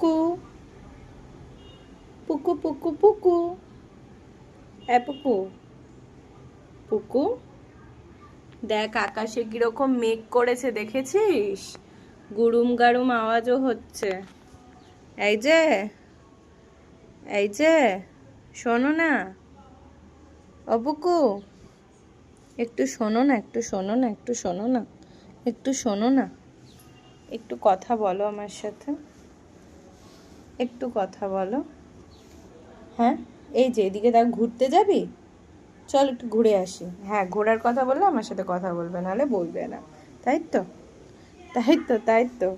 পুকু পুকু পুকু পুকু পুকু পুকু দেখ আকাশে কিরকম মেঘ করেছে দেখেছিস? গুড়ুম গাড়ুম আওয়াজও হচ্ছে। এই যে এই যে শোনো না অপুকু, একটু শোনো না, একটু শোনো না, একটু শোনো না, একটু শোনো না, একটু কথা বলো আমার সাথে, একটু কথা বলো। হ্যাঁ এই যে এদিকে দেখ, ঘুরতে যাবি? চল একটু ঘুরে আসি। হ্যাঁ ঘোরার কথা বললে আমার সাথে কথা বলবে, নাহলে বলবে না। তাই তো, তাই তো, তাই তো।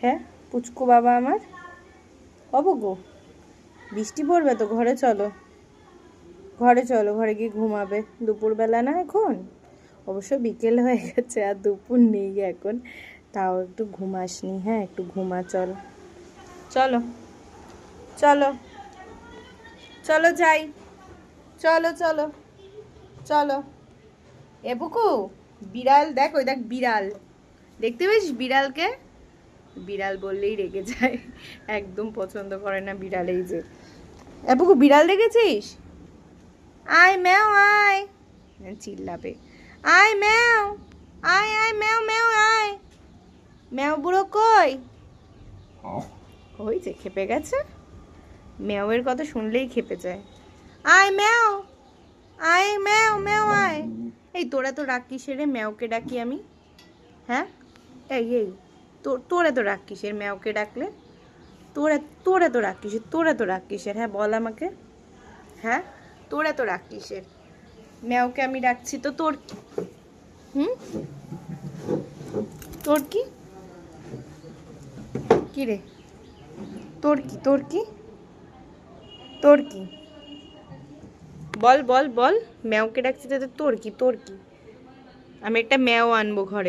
হ্যাঁ পুচকু বাবা আমার। অবগো বৃষ্টি পড়বে তো, ঘরে চলো, ঘরে চলো, ঘরে গিয়ে ঘুমাবে। দুপুরবেলা না এখন, অবশ্য বিকেল হয়ে গেছে, আর দুপুর নেই এখন, তাও একটু ঘুমাসনি। হ্যাঁ একটু ঘুমা, চল চলো চলো চলো যাই, চলো চলো চলো। বুকু বিড়াল দেখ, ওই দেখ বিড়াল, দেখতে পেয়েছিস বিড়ালকে? বিড়াল বললেই রেগে যায়, একদম পছন্দ করে না বিড়াল। এই যে বুকু বিড়াল দেখেছিস? আয় ম্যাও আয়, চিল্লাবে। আয় ম্যাও, আয় আয় ম্যাও ম্যাও আয়। ম্যাও বুড়ো কই? ওই যে খেপে গেছে, ম্যাওয়ের কথা শুনলেই খেপে যায়। আয় ম্যাও, আয় ম্যাও ম্যাও আয়। এই তোরা তো রাগ কিসের রে, ম্যাওকে ডাকি আমি? হ্যাঁ এই তোরা তো রাগ কিসের ম্যাওকে ডাকলে? তোরা তোরা তো রাগ কিসের, তোরা তো রাগ কিসের? হ্যাঁ বল আমাকে। হ্যাঁ তোরা তো রাগ কিসের? ম্যাওকে আমি ডাকছি তো তোর কি? হুম, তোর কি? কি রে, তোর কি, তোর কি, তোর কি? বল বল বল, ম্যাওকে ডাকছি তো তোর কি, তোর কি? আমি একটা ম্যাও আনবো ঘরে।